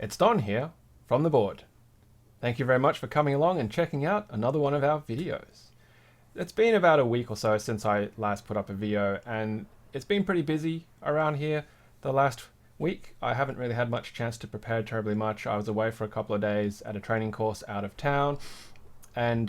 It's Don here from the board. Thank you very much for coming along and checking out another one of our videos. It's been about a week or so since I last put up a video, and it's been pretty busy around here the last week. I haven't really had much chance to prepare terribly much. I was away for a couple of days at a training course out of town, and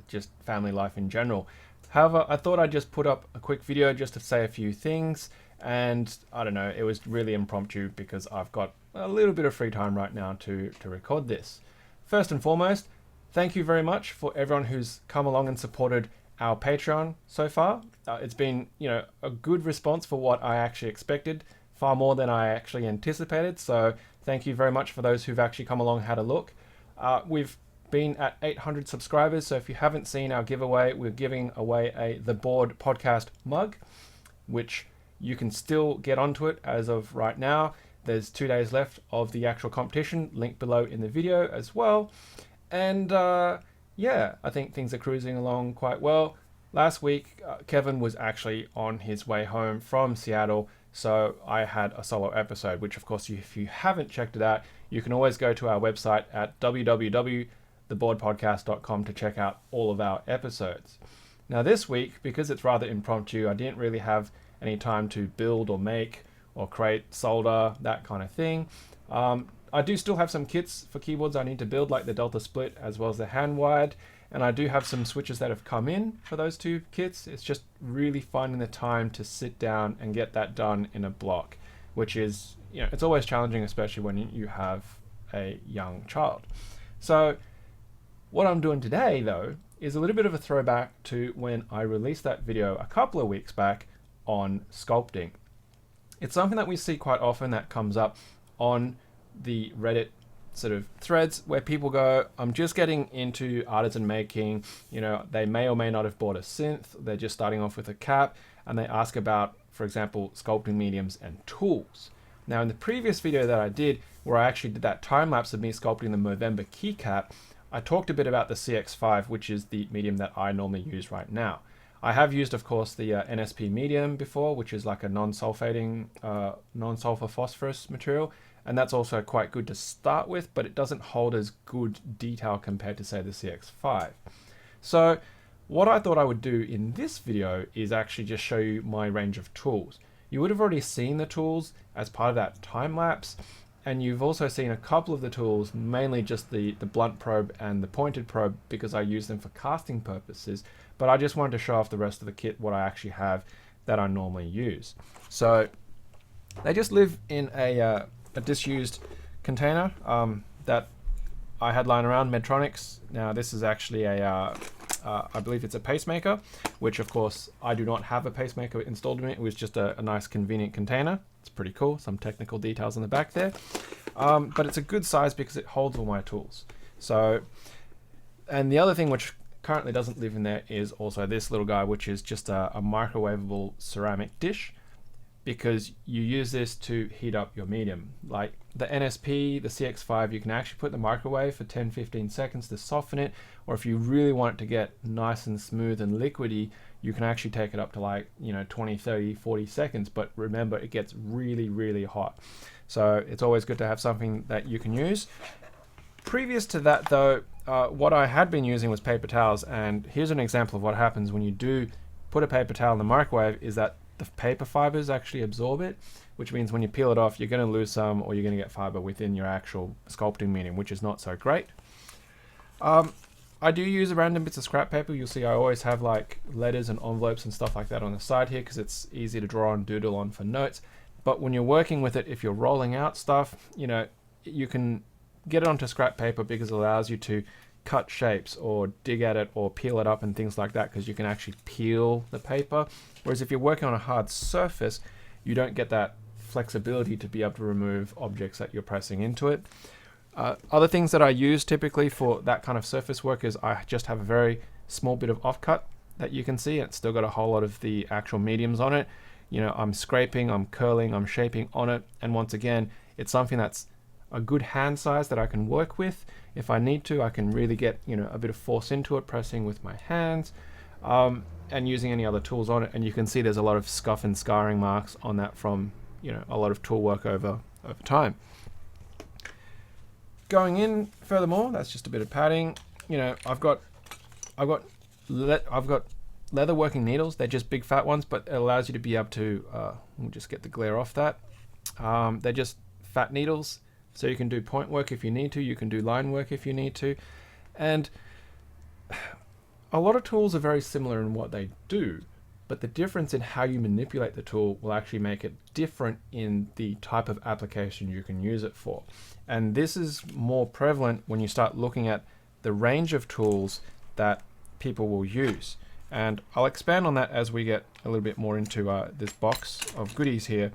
just family life in general. However, I thought I'd just put up a quick video just to say a few things, and I don't know, it was really impromptu because I've got a little bit of free time right now to record this. First and foremost, thank you very much for everyone who's come along and supported our Patreon so far. It's been, a good response for what I actually expected, far more than I actually anticipated. So thank you very much for those who've actually come along and had a look. We've been at 800 subscribers, so if you haven't seen our giveaway, we're giving away a The Board podcast mug, which you can still get onto it as of right now. There's 2 days left of the actual competition, link below in the video as well. And I think things are cruising along quite well. Last week, Kevin was actually on his way home from Seattle, so I had a solo episode, which of course, if you haven't checked it out, you can always go to our website at www.theboardpodcast.com to check out all of our episodes. Now this week, because it's rather impromptu, I didn't really have any time to build or make or create, solder, that kind of thing. I do still have some kits for keyboards I need to build, like the Delta Split as well as the hand wired, and I do have some switches that have come in for those two kits. It's just really finding the time to sit down and get that done in a block, which is, it's always challenging, especially when you have a young child. So what I'm doing today, though, is a little bit of a throwback to when I released that video a couple of weeks back on sculpting. It's something that we see quite often that comes up on the Reddit sort of threads where people go, I'm just getting into artisan making, they may or may not have bought a synth, they're just starting off with a cap, and they ask about, for example, sculpting mediums and tools. Now in the previous video that I did, where I actually did that time lapse of me sculpting the Movember keycap, I talked a bit about the CX5, which is the medium that I normally use right now. I have used, of course, the NSP medium before, which is like a non-sulfating, non-sulfur phosphorus material, and that's also quite good to start with, but it doesn't hold as good detail compared to, say, the CX5. So what I thought I would do in this video is actually just show you my range of tools. You would have already seen the tools as part of that time lapse, and you've also seen a couple of the tools, mainly just the blunt probe and the pointed probe, because I use them for casting purposes, but I just wanted to show off the rest of the kit, what I actually have that I normally use. So they just live in a disused container that I had lying around, Medtronics. Now this is actually I believe it's a pacemaker, which of course I do not have a pacemaker installed in it. It was just a nice convenient container. It's pretty cool, some technical details in the back there. But it's a good size because it holds all my tools. So, and the other thing which currently doesn't live in there is also this little guy, which is just a microwaveable ceramic dish, because you use this to heat up your medium. Like the NSP, the CX5, you can actually put in the microwave for 10-15 seconds to soften it, or if you really want it to get nice and smooth and liquidy, you can actually take it up to 20, 30, 40 seconds, but remember, it gets really, really hot. So it's always good to have something that you can use. Previous to that though, what I had been using was paper towels, and here's an example of what happens when you do put a paper towel in the microwave, is that the paper fibers actually absorb it, which means when you peel it off, you're going to lose some, or you're going to get fiber within your actual sculpting medium, which is not so great. I do use random bits of scrap paper. You'll see I always have like letters and envelopes and stuff like that on the side here, because it's easy to draw and doodle on for notes. But when you're working with it, if you're rolling out stuff, you can get it onto scrap paper because it allows you to cut shapes or dig at it or peel it up and things like that, because you can actually peel the paper. Whereas if you're working on a hard surface, you don't get that flexibility to be able to remove objects that you're pressing into it. Other things that I use typically for that kind of surface work is I just have a very small bit of offcut that you can see. It's still got a whole lot of the actual mediums on it. I'm scraping, I'm curling, I'm shaping on it, and once again, it's something that's a good hand size that I can work with. If I need to, I can really get a bit of force into it, pressing with my hands, and using any other tools on it. And you can see there's a lot of scuff and scarring marks on that from a lot of tool work over time. Going in furthermore, that's just a bit of padding. You know, I've got leather working needles. They're just big fat ones, but it allows you to be able to, we'll just get the glare off that. They're just fat needles, so you can do point work if you need to, you can do line work if you need to. And a lot of tools are very similar in what they do, but the difference in how you manipulate the tool will actually make it different in the type of application you can use it for. And this is more prevalent when you start looking at the range of tools that people will use. And I'll expand on that as we get a little bit more into this box of goodies here.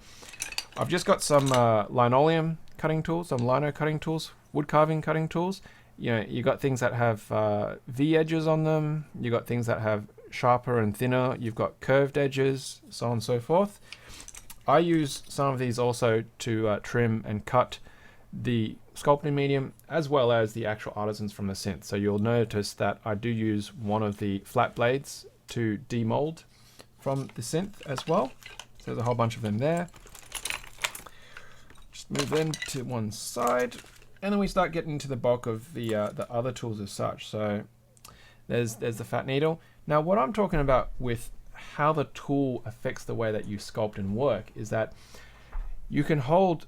I've just got some linoleum cutting tools, some lino cutting tools, wood carving cutting tools. You know, you got things that have V edges on them. You got things that have sharper and thinner. You've got curved edges, so on and so forth. I use some of these also to trim and cut the sculpting medium as well as the actual Artisans from the synth. So you'll notice that I do use one of the flat blades to demold from the synth as well. So there's a whole bunch of them there. Just move them to one side, and then we start getting into the bulk of the other tools as such. So there's the fat needle. Now what I'm talking about with how the tool affects the way that you sculpt and work is that you can hold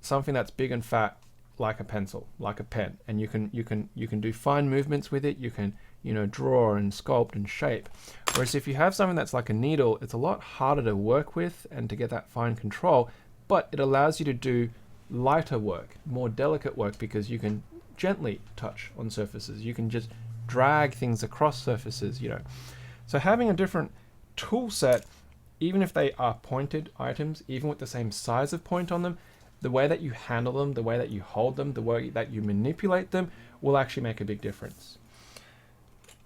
something that's big and fat like a pencil, like a pen, and you can do fine movements with it. You can, you know, draw and sculpt and shape. Whereas if you have something that's like a needle, it's a lot harder to work with and to get that fine control, but it allows you to do lighter work, more delicate work, because you can gently touch on surfaces. You can just drag things across surfaces, you know. So having a different tool set, even if they are pointed items, even with the same size of point on them, the way that you handle them, the way that you hold them, the way that you manipulate them will actually make a big difference.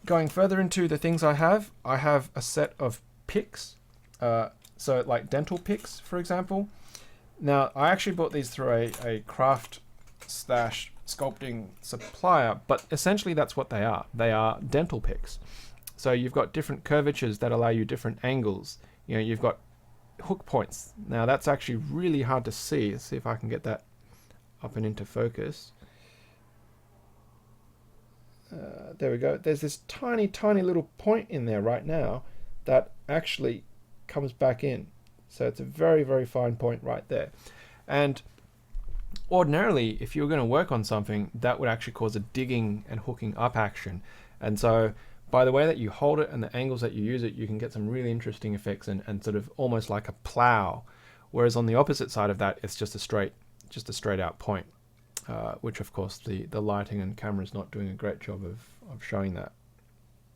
Going further into the things I have a set of picks, so like dental picks, for example. Now, I actually bought these through a craft slash sculpting supplier, but essentially that's what they are. They are dental picks. So you've got different curvatures that allow you different angles. You know, you've got hook points. Now that's actually really hard to see. Let's see if I can get that up and into focus. There we go. There's this tiny little point in there right now that actually comes back in. So it's a very fine point right there. And ordinarily, if you were going to work on something, that would actually cause a digging and hooking up action. And so by the way that you hold it and the angles that you use it, you can get some really interesting effects and sort of almost like a plow. Whereas on the opposite side of that, it's just a straight out point, which of course the lighting and camera is not doing a great job of showing that.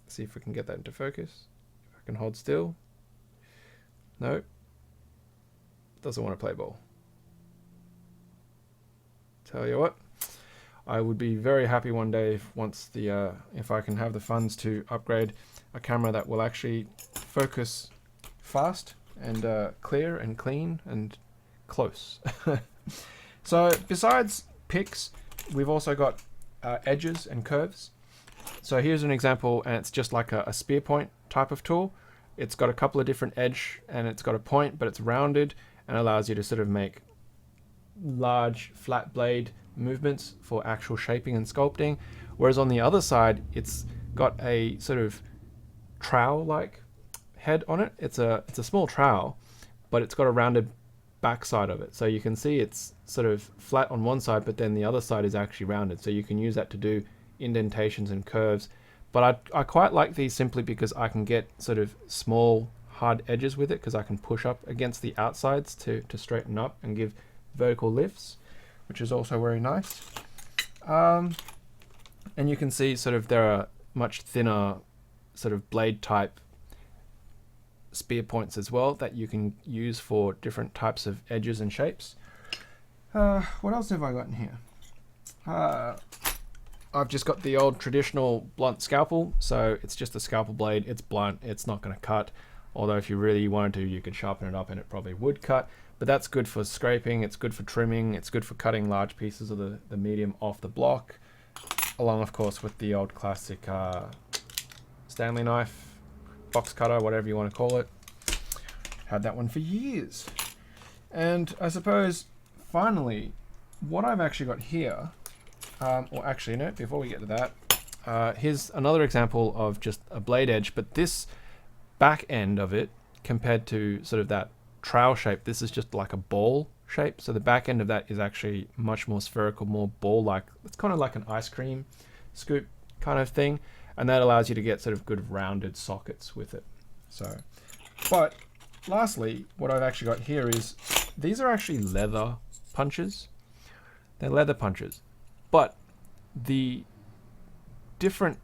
Let's see if we can get that into focus. If I can hold still. No. Doesn't want to play ball. Tell you what, I would be very happy one day if I can have the funds to upgrade a camera that will actually focus fast and clear and clean and close. So besides picks, we've also got edges and curves. So here's an example, and it's just like a spear point type of tool. It's got a couple of different edge and it's got a point, but it's rounded and allows you to sort of make large flat blade movements for actual shaping and sculpting. Whereas on the other side, it's got a sort of trowel-like head on it. It's a small trowel, but it's got a rounded back side of it. So you can see it's sort of flat on one side, but then the other side is actually rounded. So you can use that to do indentations and curves. But I quite like these simply because I can get sort of small hard edges with it, because I can push up against the outsides to straighten up and give vertical lifts, which is also very nice. And you can see sort of there are much thinner sort of blade type spear points as well that you can use for different types of edges and shapes. What else have I got in here? I've just got the old traditional blunt scalpel. So it's just a scalpel blade. It's blunt. It's not going to cut. Although if you really wanted to, you could sharpen it up and it probably would cut. But that's good for scraping. It's good for trimming. It's good for cutting large pieces of the medium off the block. Along, of course, with the old classic Stanley knife, box cutter, whatever you want to call it. Had that one for years. And I suppose, finally, what I've actually got here or actually, no, before we get to that, here's another example of just a blade edge, but this back end of it compared to sort of that trowel shape, this is just like a ball shape. So the back end of that is actually much more spherical, more ball-like. It's kind of like an ice cream scoop kind of thing, and that allows you to get sort of good rounded sockets with it. So, but lastly, what I've actually got here is these are actually leather punches. They're leather punches, but the different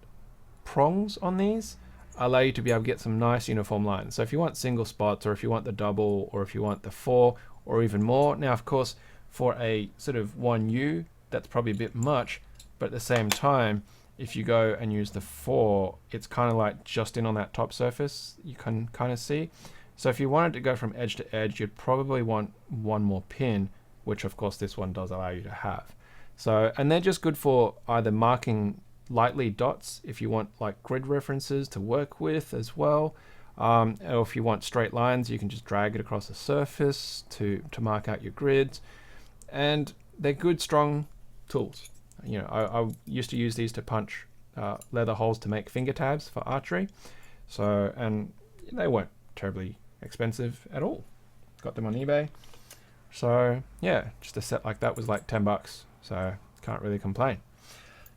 prongs on these allow you to be able to get some nice uniform lines. So if you want single spots, or if you want the double, or if you want the 4 or even more. Now, of course, for a sort of 1U, that's probably a bit much, but at the same time, if you go and use the 4, it's kind of like just in on that top surface, you can kind of see. So if you wanted to go from edge to edge, you'd probably want one more pin, which of course this one does allow you to have. So, and they're just good for either marking lightly dots if you want like grid references to work with as well, or if you want straight lines, you can just drag it across the surface to mark out your grids. And they're good, strong tools. You know, I used to use these to punch leather holes to make finger tabs for archery. So, and they weren't terribly expensive at all. Got them on eBay. So yeah, just a set like that was like $10. So can't really complain.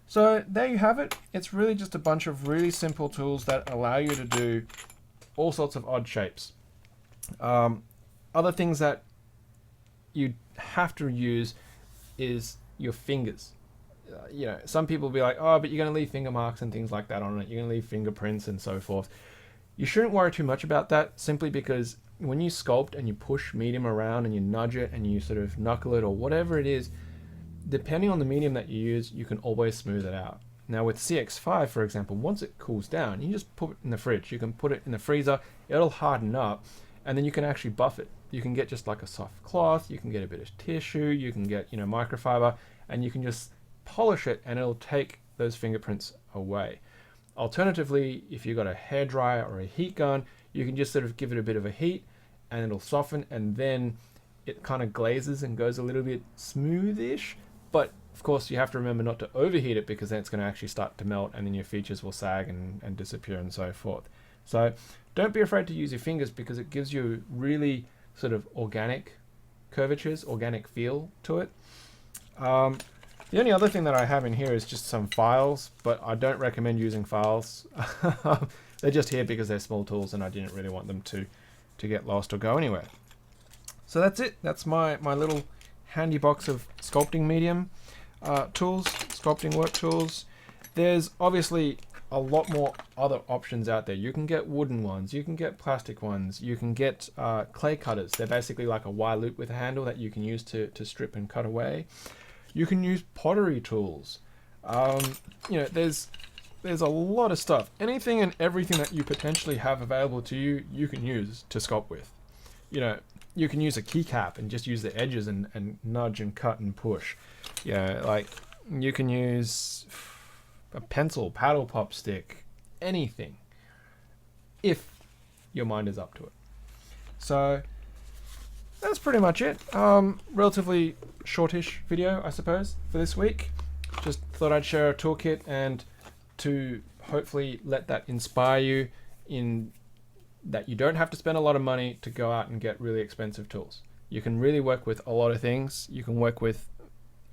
So there you have it. It's really just a bunch of really simple tools that allow you to do all sorts of odd shapes. Other things that you have to use is your fingers. You know, some people will be like, oh, but you're going to leave finger marks and things like that on it. You're going to leave fingerprints and so forth. You shouldn't worry too much about that, simply because when you sculpt and you push medium around and you nudge it and you sort of knuckle it or whatever it is, depending on the medium that you use, you can always smooth it out. Now with CX5, for example, once it cools down, you just put it in the fridge. You can put it in the freezer, it'll harden up, and then you can actually buff it. You can get just like a soft cloth, you can get a bit of tissue, you can get, you know, microfiber, and you can just polish it and it'll take those fingerprints away. Alternatively, if you've got a hairdryer or a heat gun, you can just sort of give it a bit of a heat and it'll soften, and then it kind of glazes and goes a little bit smoothish. But of course, you have to remember not to overheat it, because then it's going to actually start to melt and then your features will sag and disappear and so forth. So don't be afraid to use your fingers, because it gives you really sort of organic curvatures, organic feel to it. The only other thing that I have in here is just some files, but I don't recommend using files. They're just here because they're small tools and I didn't really want them to get lost or go anywhere. So that's it. That's my little handy box of sculpting medium tools, sculpting work tools. There's obviously a lot more other options out there. You can get wooden ones, you can get plastic ones, you can get clay cutters. They're basically like a Y loop with a handle that you can use to strip and cut away. You can use pottery tools. You know, there's a lot of stuff. Anything and everything that you potentially have available to you, you can use to sculpt with. You know, you can use a keycap and just use the edges and nudge and cut and push. Yeah, like you can use a pencil, paddle pop stick, anything, if your mind is up to it. So that's pretty much it. Relatively shortish video, I suppose, for this week. Just thought I'd share a toolkit and to hopefully let that inspire you in that you don't have to spend a lot of money to go out and get really expensive tools. You can really work with a lot of things. You can work with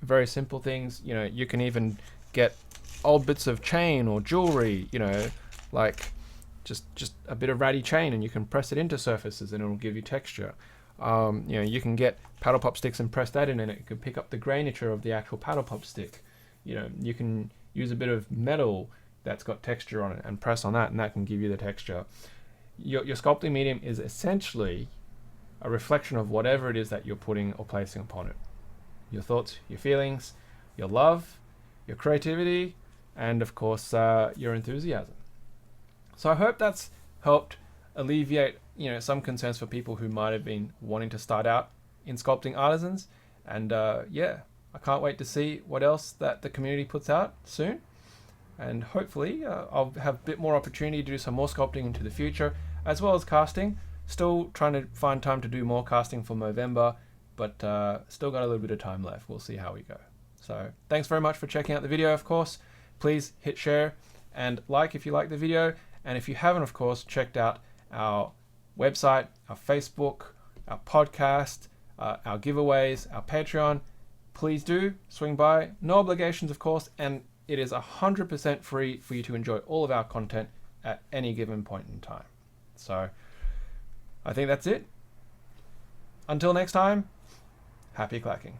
very simple things. You know, you can even get old bits of chain or jewelry, you know, like just a bit of ratty chain, and you can press it into surfaces and it'll give you texture. You know, you can get paddle pop sticks and press that in and it can pick up the grainature of the actual paddle pop stick. You know, you can use a bit of metal that's got texture on it and press on that, and that can give you the texture. Your sculpting medium is essentially a reflection of whatever it is that you're putting or placing upon it. Your thoughts, your feelings, your love, your creativity, and of course your enthusiasm. So I hope that's helped alleviate, you know, some concerns for people who might have been wanting to start out in sculpting artisans. And yeah, I can't wait to see what else that the community puts out soon. And hopefully I'll have a bit more opportunity to do some more sculpting into the future, as well as casting. Still trying to find time to do more casting for Movember, but still got a little bit of time left. We'll see how we go. So thanks very much for checking out the video, of course. Please hit share and like if you like the video. And if you haven't, of course, checked out our website, our Facebook, our podcast, our giveaways, our Patreon, please do swing by. No obligations, of course, and it is 100% free for you to enjoy all of our content at any given point in time. So I think that's it. Until next time, happy clacking.